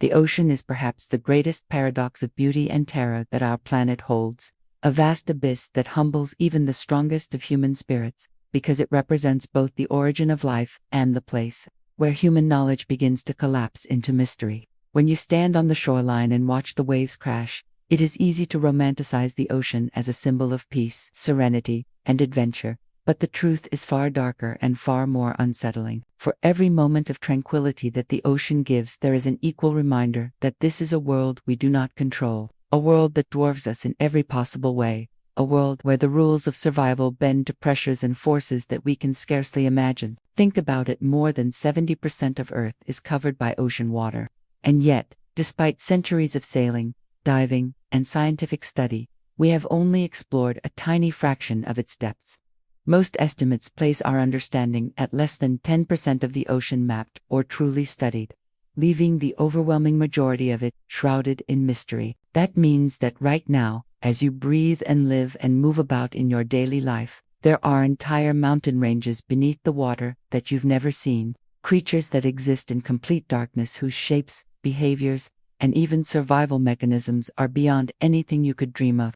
The ocean is perhaps the greatest paradox of beauty and terror that our planet holds, a vast abyss that humbles even the strongest of human spirits, because it represents both the origin of life and the place where human knowledge begins to collapse into mystery. When you stand on the shoreline and watch the waves crash, it is easy to romanticize the ocean as a symbol of peace, serenity, and adventure, but the truth is far darker and far more unsettling. For every moment of tranquility that the ocean gives, there is an equal reminder that this is a world we do not control, a world that dwarfs us in every possible way, a world where the rules of survival bend to pressures and forces that we can scarcely imagine. Think about it, more than 70% of Earth is covered by ocean water. And yet, despite centuries of sailing, diving, and scientific study, we have only explored a tiny fraction of its depths. Most estimates place our understanding at less than 10% of the ocean mapped or truly studied, leaving the overwhelming majority of it shrouded in mystery. That means that right now, as you breathe and live and move about in your daily life, there are entire mountain ranges beneath the water that you've never seen, creatures that exist in complete darkness whose shapes, behaviors, and even survival mechanisms are beyond anything you could dream of.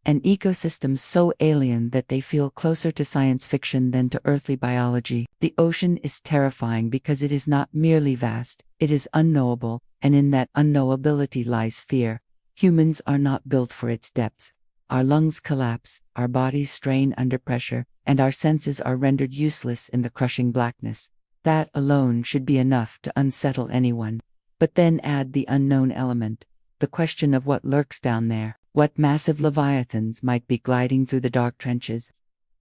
An ecosystem so alien that they feel closer to science fiction than to earthly biology. The ocean is terrifying because it is not merely vast, it is unknowable, and in that unknowability lies fear. Humans are not built for its depths. Our lungs collapse, our bodies strain under pressure, and our senses are rendered useless in the crushing blackness. That alone should be enough to unsettle anyone. But then add the unknown element, the question of what lurks down there. What massive leviathans might be gliding through the dark trenches?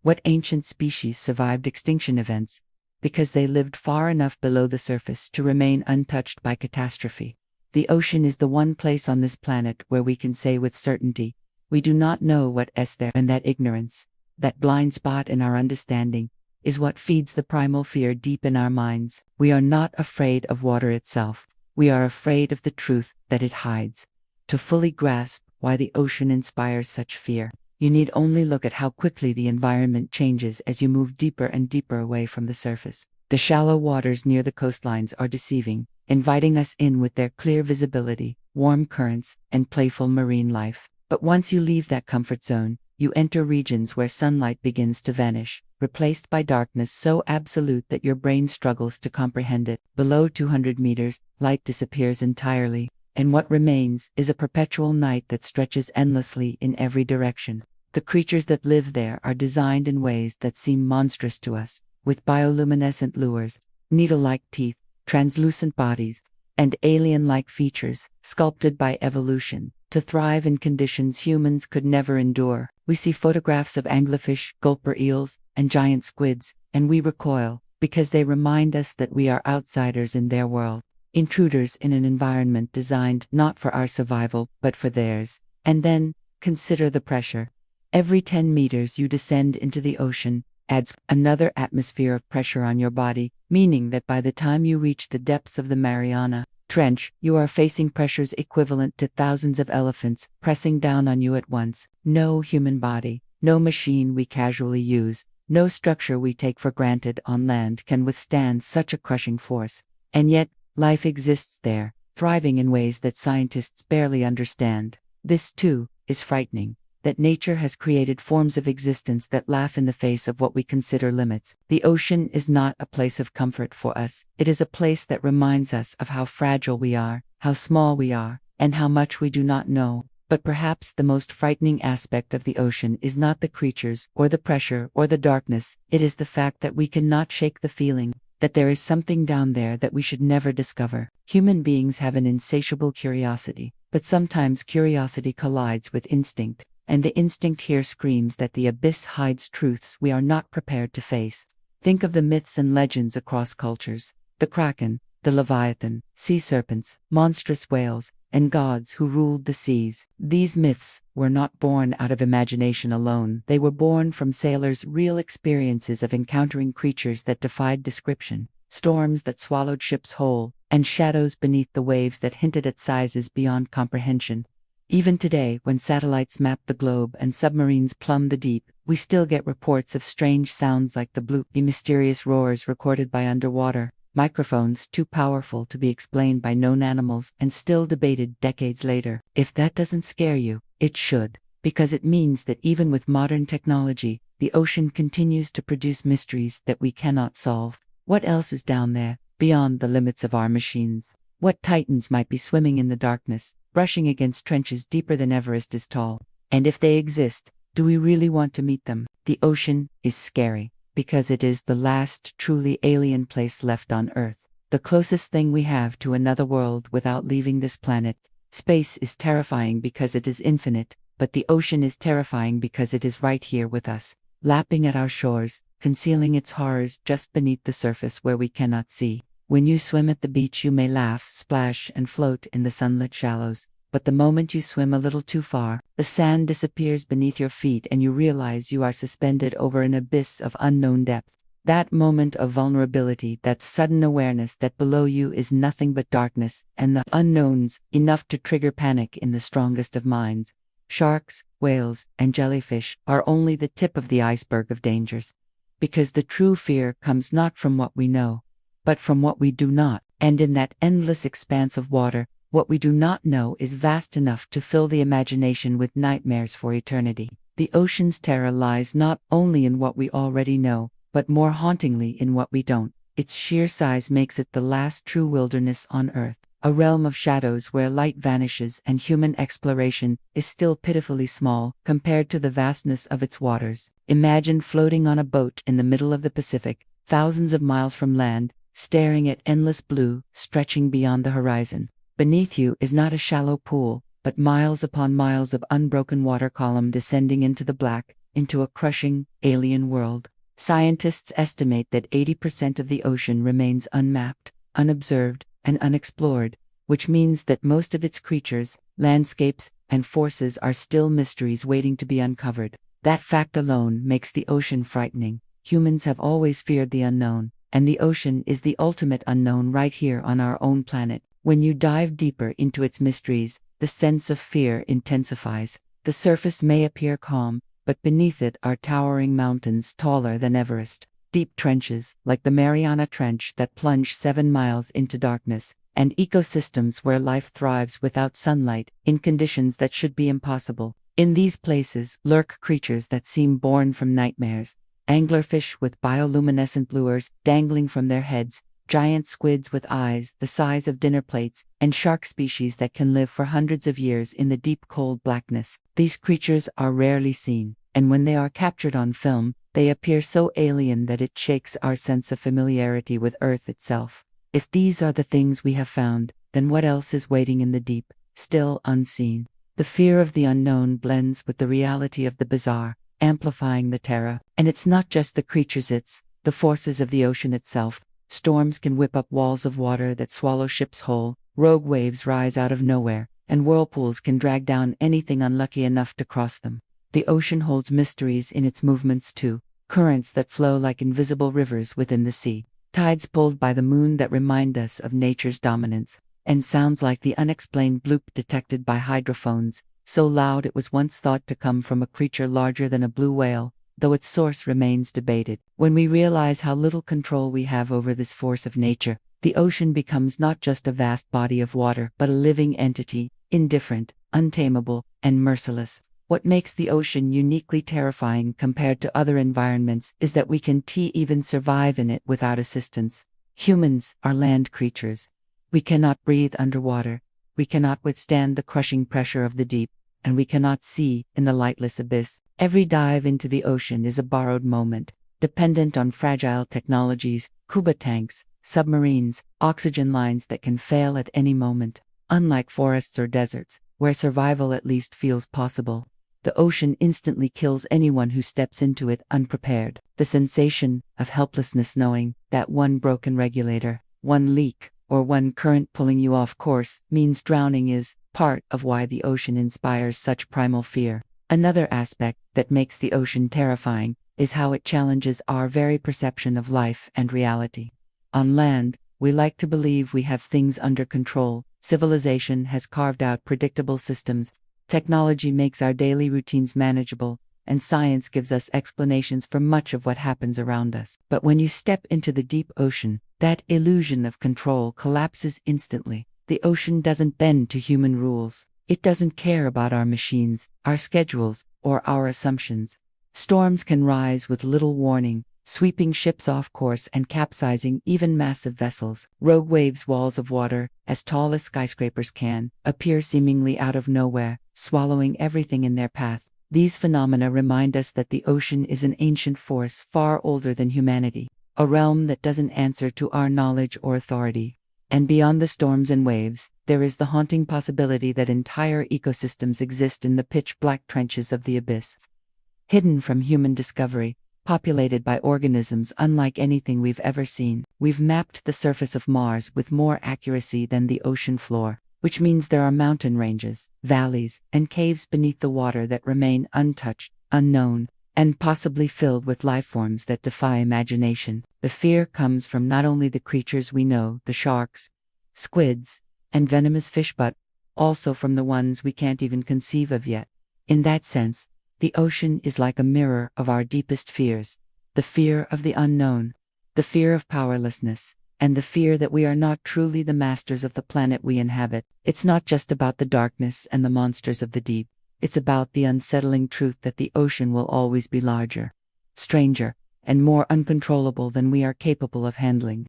What ancient species survived extinction events because they lived far enough below the surface to remain untouched by catastrophe? The ocean is the one place on this planet where we can say with certainty, we do not know what is there, and that ignorance, that blind spot in our understanding, is what feeds the primal fear deep in our minds. We are not afraid of water itself. We are afraid of the truth that it hides. To fully grasp why the ocean inspires such fear, you need only look at how quickly the environment changes as you move deeper and deeper away from the surface. The shallow waters near the coastlines are deceiving, inviting us in with their clear visibility, warm currents, and playful marine life. But once you leave that comfort zone, you enter regions where sunlight begins to vanish, replaced by darkness so absolute that your brain struggles to comprehend it. Below 200 meters, light disappears entirely, and what remains is a perpetual night that stretches endlessly in every direction. The creatures that live there are designed in ways that seem monstrous to us, with bioluminescent lures, needle-like teeth, translucent bodies, and alien-like features, sculpted by evolution, to thrive in conditions humans could never endure. We see photographs of anglerfish, gulper eels, and giant squids, and we recoil, because they remind us that we are outsiders in their world. Intruders in an environment designed not for our survival, but for theirs. And then, consider the pressure. Every 10 meters you descend into the ocean adds another atmosphere of pressure on your body, meaning that by the time you reach the depths of the Mariana Trench, you are facing pressures equivalent to thousands of elephants pressing down on you at once. No human body, no machine we casually use, no structure we take for granted on land can withstand such a crushing force. And yet, life exists there, thriving in ways that scientists barely understand. This, too, is frightening, that nature has created forms of existence that laugh in the face of what we consider limits. The ocean is not a place of comfort for us. It is a place that reminds us of how fragile we are, how small we are, and how much we do not know. But perhaps the most frightening aspect of the ocean is not the creatures, or the pressure, or the darkness. It is the fact that we cannot shake the feeling that there is something down there that we should never discover. Human beings have an insatiable curiosity, but sometimes curiosity collides with instinct, and the instinct here screams that the abyss hides truths we are not prepared to face. Think of the myths and legends across cultures: the kraken, the leviathan, sea serpents, monstrous whales, and gods who ruled the seas. These myths were not born out of imagination alone. They were born from sailors' real experiences of encountering creatures that defied description, storms that swallowed ships whole, and shadows beneath the waves that hinted at sizes beyond comprehension. Even today, when satellites map the globe and submarines plumb the deep, we still get reports of strange sounds like the bloopy mysterious roars recorded by underwater microphones too powerful to be explained by known animals and still debated decades later. If that doesn't scare you, it should, because it means that even with modern technology, the ocean continues to produce mysteries that we cannot solve. What else is down there, beyond the limits of our machines? What titans might be swimming in the darkness, brushing against trenches deeper than Everest is tall? And if they exist, do we really want to meet them? The ocean is scary, because it is the last truly alien place left on Earth, the closest thing we have to another world without leaving this planet. Space is terrifying because it is infinite, but the ocean is terrifying because it is right here with us, lapping at our shores, concealing its horrors just beneath the surface where we cannot see. When you swim at the beach, you may laugh, splash, and float in the sunlit shallows. But the moment you swim a little too far, the sand disappears beneath your feet and you realize you are suspended over an abyss of unknown depth. That moment of vulnerability, that sudden awareness that below you is nothing but darkness and the unknowns, enough to trigger panic in the strongest of minds. Sharks, whales, and jellyfish are only the tip of the iceberg of dangers. Because the true fear comes not from what we know, but from what we do not. And in that endless expanse of water, what we do not know is vast enough to fill the imagination with nightmares for eternity. The ocean's terror lies not only in what we already know, but more hauntingly in what we don't. Its sheer size makes it the last true wilderness on Earth, a realm of shadows where light vanishes and human exploration is still pitifully small compared to the vastness of its waters. Imagine floating on a boat in the middle of the Pacific, thousands of miles from land, staring at endless blue stretching beyond the horizon. Beneath you is not a shallow pool, but miles upon miles of unbroken water column descending into the black, into a crushing, alien world. Scientists estimate that 80% of the ocean remains unmapped, unobserved, and unexplored, which means that most of its creatures, landscapes, and forces are still mysteries waiting to be uncovered. That fact alone makes the ocean frightening. Humans have always feared the unknown, and the ocean is the ultimate unknown right here on our own planet. When you dive deeper into its mysteries, the sense of fear intensifies. The surface may appear calm, but beneath it are towering mountains taller than Everest, deep trenches, like the Mariana Trench, that plunge 7 miles into darkness, and ecosystems where life thrives without sunlight, in conditions that should be impossible. In these places lurk creatures that seem born from nightmares. Anglerfish with bioluminescent lures dangling from their heads, giant squids with eyes the size of dinner plates, and shark species that can live for hundreds of years in the deep cold blackness. These creatures are rarely seen, and when they are captured on film, they appear so alien that it shakes our sense of familiarity with Earth itself. If these are the things we have found, then what else is waiting in the deep, still unseen? The fear of the unknown blends with the reality of the bizarre, amplifying the terror. And it's not just the creatures, it's the forces of the ocean itself. Storms can whip up walls of water that swallow ships whole, rogue waves rise out of nowhere, and whirlpools can drag down anything unlucky enough to cross them. The ocean holds mysteries in its movements too, currents that flow like invisible rivers within the sea, tides pulled by the moon that remind us of nature's dominance, and sounds like the unexplained bloop detected by hydrophones, so loud it was once thought to come from a creature larger than a blue whale, though its source remains debated. When we realize how little control we have over this force of nature, the ocean becomes not just a vast body of water, but a living entity, indifferent, untamable, and merciless. What makes the ocean uniquely terrifying compared to other environments is that we can even survive in it without assistance. Humans are land creatures. We cannot breathe underwater, we cannot withstand the crushing pressure of the deep, and we cannot see in the lightless abyss. Every dive into the ocean is a borrowed moment, dependent on fragile technologies, scuba tanks, submarines, oxygen lines that can fail at any moment. Unlike forests or deserts, where survival at least feels possible, the ocean instantly kills anyone who steps into it unprepared. The sensation of helplessness, knowing that one broken regulator, one leak, or one current pulling you off course means drowning, is part of why the ocean inspires such primal fear. Another aspect that makes the ocean terrifying is how it challenges our very perception of life and reality. On land, we like to believe we have things under control. Civilization has carved out predictable systems. Technology makes our daily routines manageable. and science gives us explanations for much of what happens around us. But when you step into the deep ocean, that illusion of control collapses instantly. The ocean doesn't bend to human rules. It doesn't care about our machines, our schedules, or our assumptions. Storms can rise with little warning, sweeping ships off course and capsizing even massive vessels. Rogue waves, walls of water, as tall as skyscrapers can, appear seemingly out of nowhere, swallowing everything in their path. These phenomena remind us that the ocean is an ancient force far older than humanity, a realm that doesn't answer to our knowledge or authority. And beyond the storms and waves, there is the haunting possibility that entire ecosystems exist in the pitch-black trenches of the abyss, hidden from human discovery, populated by organisms unlike anything we've ever seen. We've mapped the surface of Mars with more accuracy than the ocean floor, which means there are mountain ranges, valleys, and caves beneath the water that remain untouched, unknown, and possibly filled with lifeforms that defy imagination. The fear comes from not only the creatures we know, the sharks, squids, and venomous fish, but also from the ones we can't even conceive of yet. In that sense, the ocean is like a mirror of our deepest fears: the fear of the unknown, the fear of powerlessness, and the fear that we are not truly the masters of the planet we inhabit. It's not just about the darkness and the monsters of the deep. It's about the unsettling truth that the ocean will always be larger, stranger, and more uncontrollable than we are capable of handling.